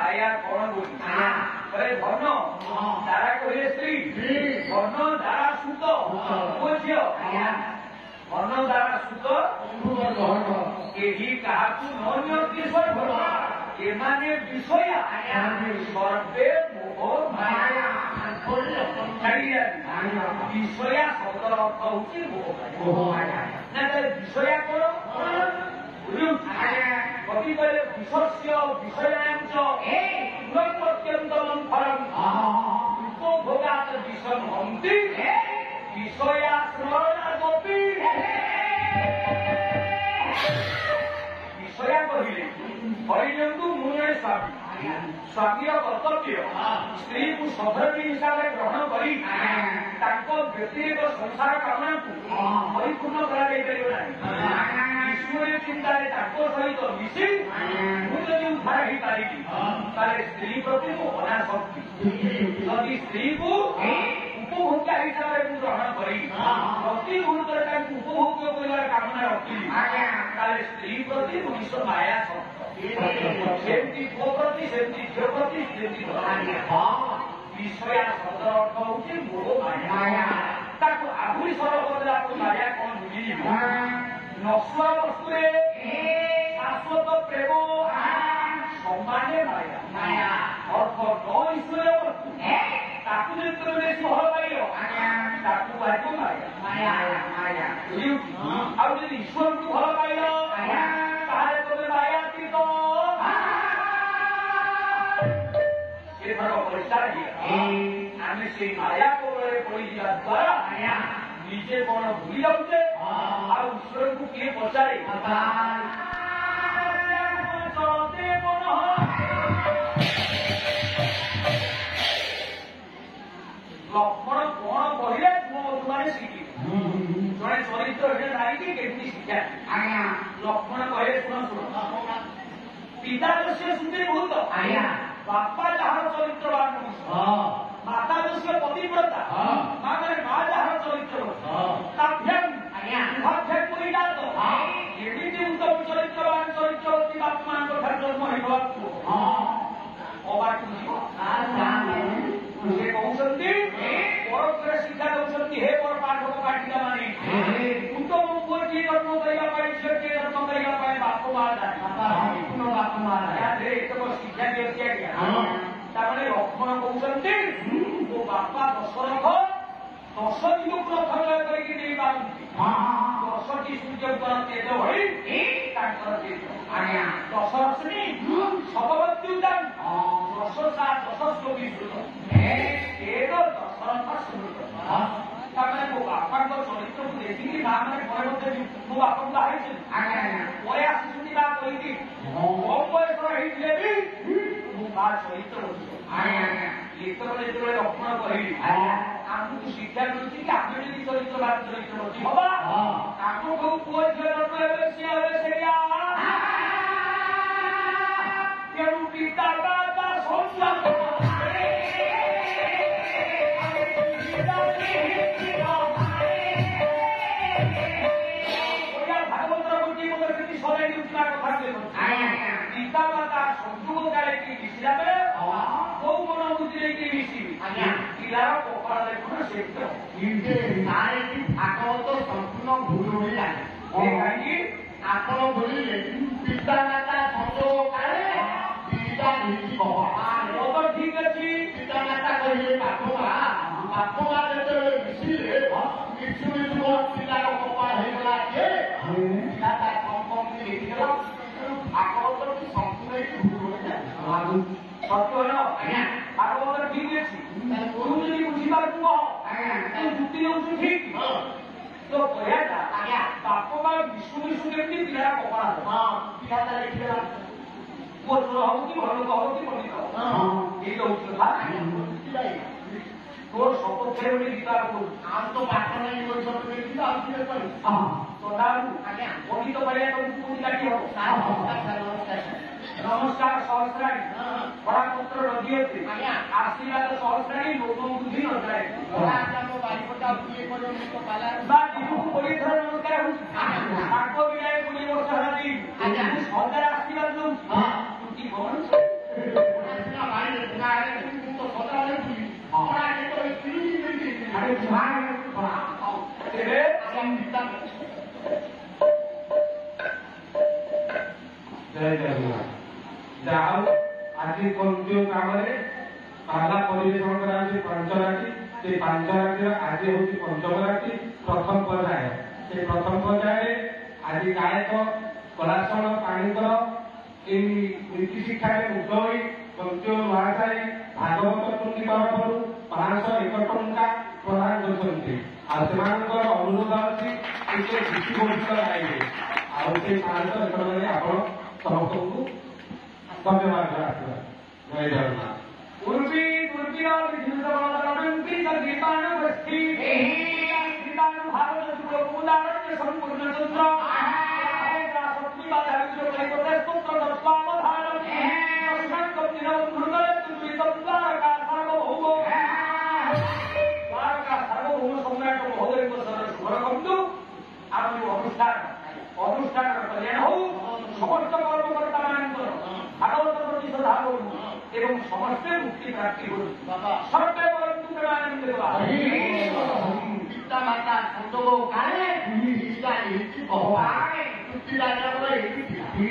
आया कौन बोली अरे धन तारा कहे स्त्री धन द्वारा सुत पुओ झील धन द्वारा सुत यही क्या एमाने विषया सर्वे मोह माया विषया शब्द अर्थ हूँ मोह माया ना विषया कौन कवि कहले विषस्य विषयांच अत्यंतम फलम उपभोगात विषम हंति विषया स्मरणादपि विषया कहले हरिजंतु मुने स्वामी स्वामी कर्तव्य स्त्री को सधर्मी हिसाब से ग्रहण कर व्यक्तिगत संसार कामना को परिपूर्ण ईश्वरीय चिंता सहित मिसी मुझे उद्धार हो पारि स्त्री प्रति मो अनाशक्ति यदि स्त्री को उपभोक्ता हिसाब से ग्रहण कर प्रति मुहूर्त उपभोग्य कर कामना रखी स्त्री प्रति मनुष्य माया शक्ति पुओ प्रति सेमती झील प्रति विषया शब्द अर्थ हूँ मोह माया आहरी सरल कर माया कौन बुझी नश्वर वस्तु शाश्वत प्रेम सम्माने माया अर्थ न ईश्वरीय वस्तु जितने बेस भल पाइल माया ईश्वर को भल पाइल तुम मायातीत परिष्कार आम से माया कबल पड़ द्वारा निजे कौन भूली जाऊे ईश्वर को किए पचारे लक्ष्मण कौन कहले तुम शिखी जड़े चरित्र नारी केमी शिक्षा लक्ष्मण कहले शुण शुण पिता दृश्य सुंदरी बहुत बापा जहाँ चरित्रवान माता दृश्य पतिव्रता माँ जहाँ चरित्र उत्तम चरित्रवान चरित्रवती बापा माँ जन्म हो से कहते परोक्ष शिक्षा दौरान हे पर पाठक पाठिका माने उत्तम पुओ जी जन्म करने झील टे जन्म करने बाप माँ बाप माँ शिक्षा दिया गया लक्ष्मण कहते वो बापा दशरथ 10 दिन को खर्च करके नहीं पारती 10टी सूर्यଙ୍କର तेज भଳି ତାଙ୍କର ତେଜ ଦଶରଶ୍ମୀ ଶବବତ୍ୟୁଦାନ 10 ଶ୍ଲୋକୀ ଶ୍ରୁତ ତେଜ ଦଶରଥ ସ୍ମୃତ ତାମାନେ ମୋ ବାପାଙ୍କ ଚରିତ୍ରକୁ ଦେଖିକି ମା ମାନେ ଘରେ ମଧ୍ୟ ମୋ ବାପାଙ୍କୁ ବାହାରିଛନ୍ତି ପରେ ଆସିଛନ୍ତି ବା କହିକି କମ ବୟସର ହେଇଥିଲେ ବି ମୋ ମା ଚରିତ୍ର ଯେତେବେଳେ ଲକ୍ଷ୍ମଣ କହିଲି ଆମକୁ ଶିକ୍ଷା ମିଳୁଛି କି ଆମେ ଯଦି ଚରିତ୍ରବାନ ଚରିତ୍ରବତୀ ହବା ତାଙ୍କୁ କୋଉ ପୁଅ ଝିଅ ଜନ୍ମ ହେବେ ସିଏ ହେବେ ସେଇଆ ତେଣୁ ପିତା ମାତା ସଂସାର ଭାଗବତର ଗୋଟିଏ ମତେ ସେଠି ସରାଇ ଦେଉଥିବା କଥା ପିତା ମାତା ସଂଯୋଗ କାଳେ କି ମିଶିଲା ବେଳେ କୋଉ ମନ ବୁଦ୍ଧିରେ କି ମିଶିବି ପିଲାର କପାଳ ଦେଖୁନ ସେମିତି ଭାଗବତ ସମ୍ପୂର୍ଣ୍ଣ ଭୁଲ ହୋଇଲାଣି କାହିଁକି ଆପଣ ବୋଲିଲେ ପିତା ମାତା ସଂଯୋଗ କାଳେ ଦିଟା ମିଶିବ ଠିକ ଅଛି ପିତା ମାତା କହିଲେ ବାପ ମା ଯେତେବେଳେ ମିଶିଲେ ମିଶୁ ମିଶୁ ପିଲାର କପାଳ ହେଇଗଲା ଯେ ପିଲା ତା କମ୍ ଦେଖିଦେଲା ଭାଗବତ ସମ୍ପୂର୍ଣ୍ଣ ଭୁଲ ହୋଇଲାଣି ସତ୍ୟ ଭାଗବତ ଠିକ ଅଛି ଗୁରୁ ଯଦି ବୁଝିପାରୁଛୁ ଯୁକ୍ତି ନେଉଛୁ ଠିକ ତ କହିବାଟା ବାପ ମା ମିଶୁ ମିଶୁ କେମିତି ପିଲାର କପାଳ ପିଲା ତା ଦେଖିଦେଲା ପୁଅ ହଉ କି ଭଲ ଲୋକ ହଉ କି ପଣ୍ଡିତ ଏଇ ହଉଛି କଥା তোর সপক্ষে বলে গীতা বল আজ তো পাঠা নাই ওই সব গীতা আজ কি করি তো দাও আগে বলিত পারে তো কোন কাটি হবে নমস্কার নমস্কার সহস্রাণী বড়াপত্র নদীতে আশীর্বাদ সহস্রাণী লোক বুদ্ধি নদায় বা দিনକୁ କୋଡ଼ିଏ ଥର ନମସ୍କାର ହଉଛି ତାଙ୍କ ବିନାୟ 20 ବର୍ଷ ହେଲାଣି ସଦାରେ ଆଶୀର୍ବାଦ ଦଉଛି ତୁଟି କଣ ତେବେ ଜୟ ଜଗନ୍ନାଥ ଯାହା ହଉ ଆଜି କୌଣସି କାମରେ ପାଲା ପରିବେଷଣ କରାଯାଉଛି 5 ରାତି ସେ 5 ରାତିର ଆଜି ହଉଛି ପଞ୍ଚମ ରାତି ପ୍ରଥମ ପର୍ଯ୍ୟାୟ ସେ ପ୍ରଥମ ପର୍ଯ୍ୟାୟରେ ଆଜି ଗାୟକ କଳାଶଣ ପାଣିଙ୍କର ଏହି ନୀତି ଶିକ୍ଷାରେ ମୁଗ୍ଧ ହୋଇ କୌଣସି ମହାଶାୟୀ ଭାଗବତ ଟୁଙ୍ଗି ତରଫରୁ 501 ଟଙ୍କା ପ୍ରଦାନ କରିଛନ୍ତି ଆଉ ସେମାନଙ୍କର ଅନୁରୋଧ ଅଛି ଟିକେ ଗୀତି ଘୋଷିତ ଗାଇବେ ଆଉ ସେ 501 ଟଙ୍କାରେ ଆପଣ ସମସ୍ତଙ୍କୁ ଧନ୍ୟବାଦ ଆସିବା ଜୟ ଜଗନ୍ନାଥ उर्वी दुर्गिया विधिन्दवदनंति तदीपान वस्ति गीतान भारत सुरो उदाहरण संपूर्ण चंद्र सत्य बाधा विश्व कलिपते स्तोत्र दत्वावधारम संकल्पिन दुर्गले तुलितद्वारका सर्वभौम द्वारका सर्वभौम सम्राट महोदय को शुभरकंतु आम अनुष्ठान कल्याण हो समस्त कर्मकर्ता मानकर भागवत प्रति श्रद्धा करूँ एवं समस्त मुक्ति प्राप्ति हो सर्वे परंतु प्रमाणम देवा पिता माता संतों काले गीता लिखी भगवान मुक्ति दाता को एक थी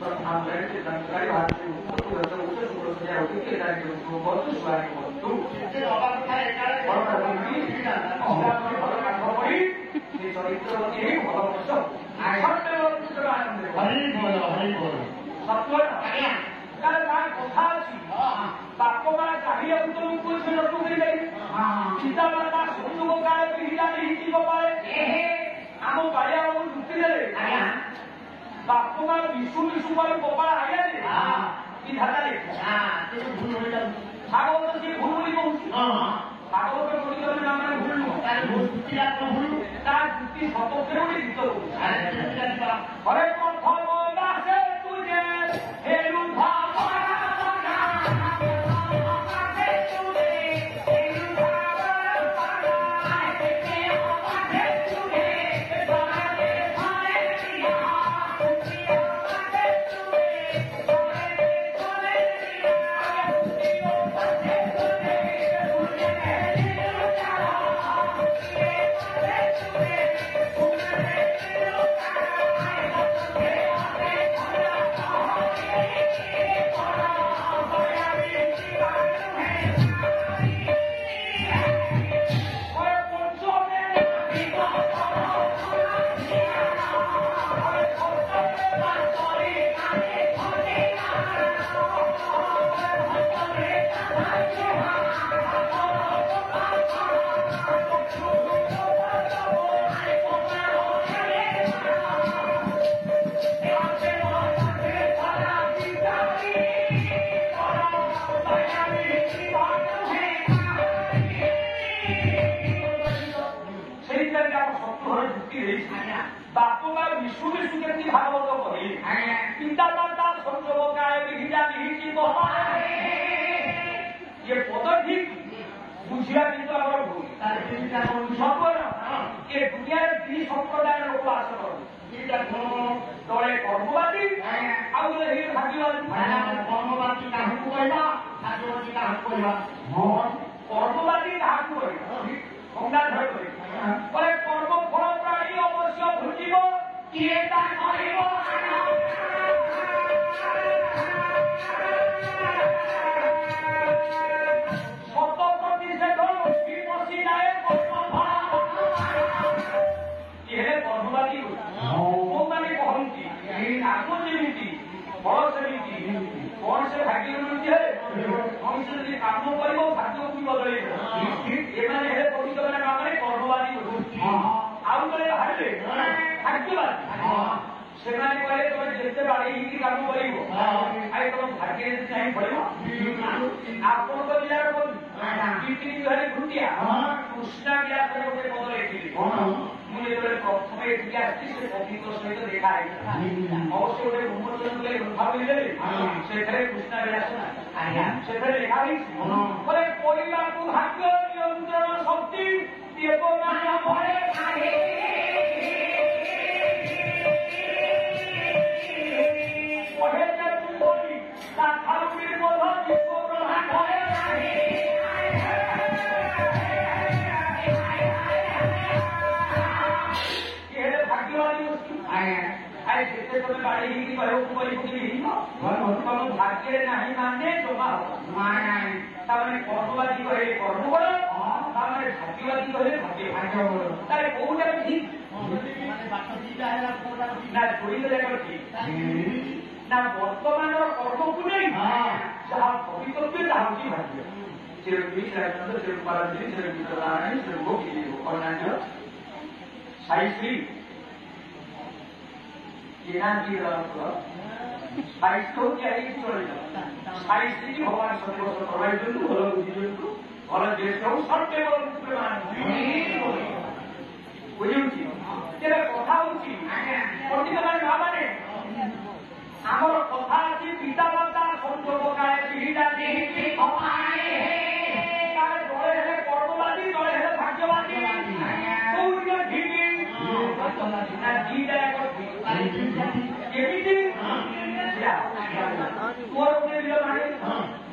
प्रथम से जानकारी बात से तो रचना उसे सुर से होती है दाई को बहुत सुवारी हो तो जितने बाबा था एकाले और प्रभु की भगवान में भगवान का पड़ी ये चरित्र होती है भगवान को सर्वे परंतु प्रमाणम देवा हरि बोल सत्य आज्ञा তার গায়ে কথা আছে বাক্য মারা চাহিয়া উত্তম করেছে নতুন করে সীতা মাতা সন্দুক গায়ে পিহিলা নিহিতি গোপালে ଆମ ବାଳିଆ ବାବୁ ଯୁକ୍ତି ଦେଲେ ବାପ ମା ବିଷୁ ବିଷୁ ପରେ ଗୋପାଳ ଆଇଲା ଯେ ବିଧାତା ଲେଖା ଭାଗବତ ସିଏ ଭୁଲ ବୋଲି କହୁଛି ଭାଗବତ ପଢିଲେ ମାନେ ଭୁଲ ନୁହଁ ତା ଯୁକ୍ତି ସପକ୍ଷରେ ଗୋଟେ ଗୀତ କହୁଛି ହରେ ପ୍ରଥମ ଦାସେ ତୁଜେ ହେଲୁ बापू माँ विष्णु विष्णु के भागवत कही पिता माता संजोग गाय विहिता निहिति ये पद ठीक बुझिया किंतु आमर भूल सबर ये दुनिया दी संप्रदाय लोक बास कर तले कर्मवादी आउ हे भाग्यवादी कर्मवादी काहू कहला भाग्यवादी काहू कहला कर्मवादी काहू कहला गंगाधर कहले कर्म फल प्राणी अवश्य भुजिब किए ता करिब शत प्रतिशत विपसी नाय कर्म ये कर्मवादी ମାନେ କହନ୍ତି ଆଗ ଯେମିତି ଫଳ ସେମିତି କଣ ସେ ଭାଗ୍ୟ ମିଳୁଛି ହେଲେ ମଣିଷ ଯଦି କାମ କରିବ ଭାଗ୍ୟକୁ ବି ବଦଳେଇବ ଏମାନେ ହେଲେ ପବିତ୍ର ମାନେ କାମରେ କର୍ମବାଦୀ ଆଉ ଜଣେ ବାହାରିଲେ ଭାଗ୍ୟବାଦୀ ସେମାନେ କହିଲେ ତମେ ଯେତେ ବାଡେଇ ହେଇକି କାମ କରିବ ଆରେ ତମ ଭାଗ୍ୟରେ ଯଦି ଚାହିଁ ପଡିବ ଆପଣଙ୍କ ଜିଲ୍ଲାର ସାବିତ୍ରୀ ବିବାହରେ ଘୁଟିଆ କୃଷ୍ଣା ବ୍ୟାସ ଗୋଟେ ପଦ ଲେଖିଲି ମୁଁ ଯେତେବେଳେ ପ୍ରଥମେ ଏଠିକି ଆସିଛି ସେ କବିଙ୍କ ସହିତ ଦେଖା ହେଇଥିଲା ଅବଶ୍ୟ ଗୋଟେ ଉନ୍ମୋଚନ କଲେ ଭାବିଲେ ସେଥିରେ କୃଷ୍ଣା ବ୍ୟାସ ସେଥିରେ ଲେଖା ହେଇଛି ବୋଲେ ପରିବାକୁ ଭାଗ୍ୟ ନିୟନ୍ତ୍ରଣ ଶକ୍ତି ଦେବନାଥ ଭୟ ଥାଏ ପଢ଼େ ତୁମରି ତା ଠାରୁ ନିର୍ମୋଧ ବିଶ୍ୱ ବ୍ରହ୍ମାଣ୍ଡ ଭୟ ଥାଏ ଯେତେ ତମେ ବାଡି ହେଇକି କହିବାକୁ ତମ ଭାଗ୍ୟରେ ନାହିଁ ମାନେ ଜମା ହବ ତାମାନେ କର୍ମବାଦୀ କହିଲେ କର୍ମ ବଳ ତାମାନେ ଭାଗ୍ୟବାଦୀ କହିଲେ ଭାଗ୍ୟ ବଳ ତାହେଲେ କୋଉଟା ଠିକ ନା ଯୋଡ଼ିଲେ ଯାକ ଠିକ ନା ବର୍ତ୍ତମାନର କର୍ମକୁ ନେଇ ଯାହା ଭବିତବ୍ୟ ତାହା ହଉଛି ଭାଗ୍ୟ ଶ୍ରୀ ଶ୍ରୀରାମଚନ୍ଦ୍ର ଶ୍ରୀ ପାରନ୍ତି ଶ୍ରୀ ବିଦ୍ୟାରାୟଣୀ ଶ୍ରୀ କର୍ଣ୍ଣାଟକ ସାଇଶ୍ରୀ भगवान सत्य प्रभावित भल बुझी भल देश सत्य बुझुची कथा पंडित मान भावे आमर कथा अच्छी पिता माता संजोग काले पीढ़ीटा दले हेले कर्मवादी दले हेले भाग्यवादी दीटा केमिति मोर उठे दिल माने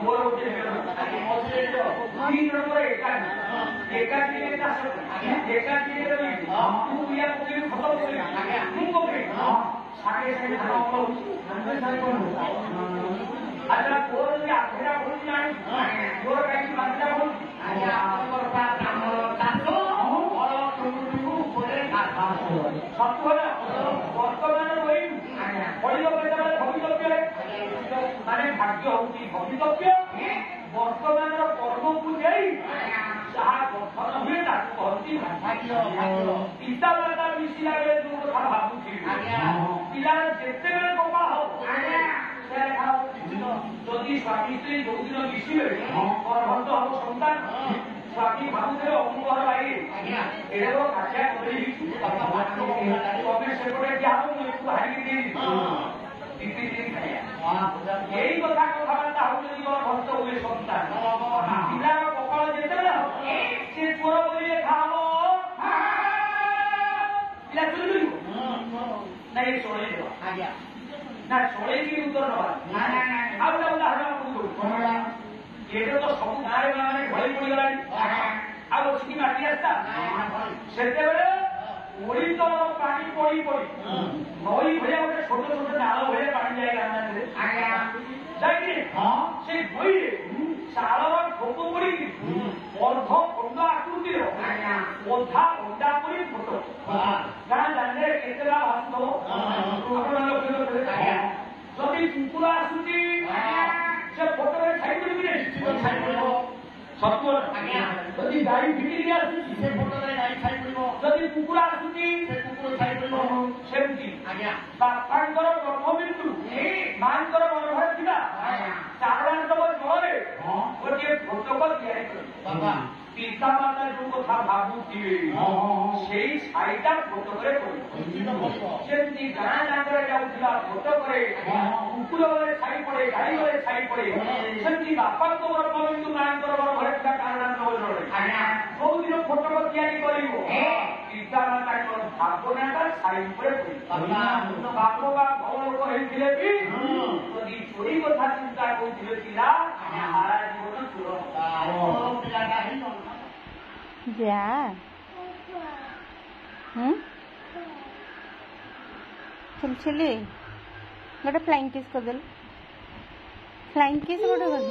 मोर उठे दिल तीन नंबर एकाकी ने चाष एकाकी ने रही तू या कोई खत्म कर तू को के सागे सागे धान अमल अच्छा कोर ने आखेरा बोल जानी मोर काई बांधा बोल आया पर का अमल तातो और तुमु परे खाता सत्य वर्तमान रही भवितव्य माने भाग्य होती भवितव्य वर्तमान कर्म को नहीं जहाँ गठन हुए कहती भाग्य पिता माता मिशिला बेले जो कथा भावुची पिलार जिते बेले कपा हो जदि स्वामी स्त्री जो दिन मिशिले गर्भंत हम सन्तान स्वामी भावुथे अमुकर भाई एड़ो काछिया करे तमे सेपटे क्या मुझे बाहरी यही कथा कथबार्ता होती भक्त हुए सन्तान पिलार कपाल जिते से चोर बोलिए खाओ पिला चुरी ना ये छोड़े ना छोड़े की उत्तर नवा उदाहरण ये तो सब गाँव मैंने भली पड़ी गला आखिकी माटी आसता से ओडी तो पानी पड़ी पड़ी नई भाया गोटे छोट छोट नाल भाया पानी जाए से नई शालर ठोक पड़ी अर्ध खंड आकृति अधा अंडा पड़ी फोटो गाँ जाने केते हस्त जदि कुकुर आसुची से फोटो में छाई पड़ी सत्य जदि गाई भिड़ी आसुची से फोटो में गाई छाई पड़ी जदि कुकुर आसुची से कुकुर छाई पड़ी सेमती बापांकर ब्रह्म बिंदु मांकर गर्भरे थिला चारणांतक जलरे गोटे फोटोक तैयारी कर पिता माता जो कथा भावुथिबे सेई साइटा फोटोकरे सेमती गाँ जांगरे जाउथिला फोटोकरे कुकुर गले छाई पड़े गाई गले छाई पड़े सेमती बापांक ब्रह्म बिंदु मांकर गर्भरे थिला चारणांतक जलरे जो दिन फोटोक तैयारी करिवो पिता माता भावनाटा छाई पड़े बाप बा भल लोक होइथिले भी यदि चोरी कथा चिंता करुथिले पिला सारा जीवन चोर पिलाटा ही जा चल चले गोटे फ्लाइंग किस कर दे फ्लाइंग किस गोटे कर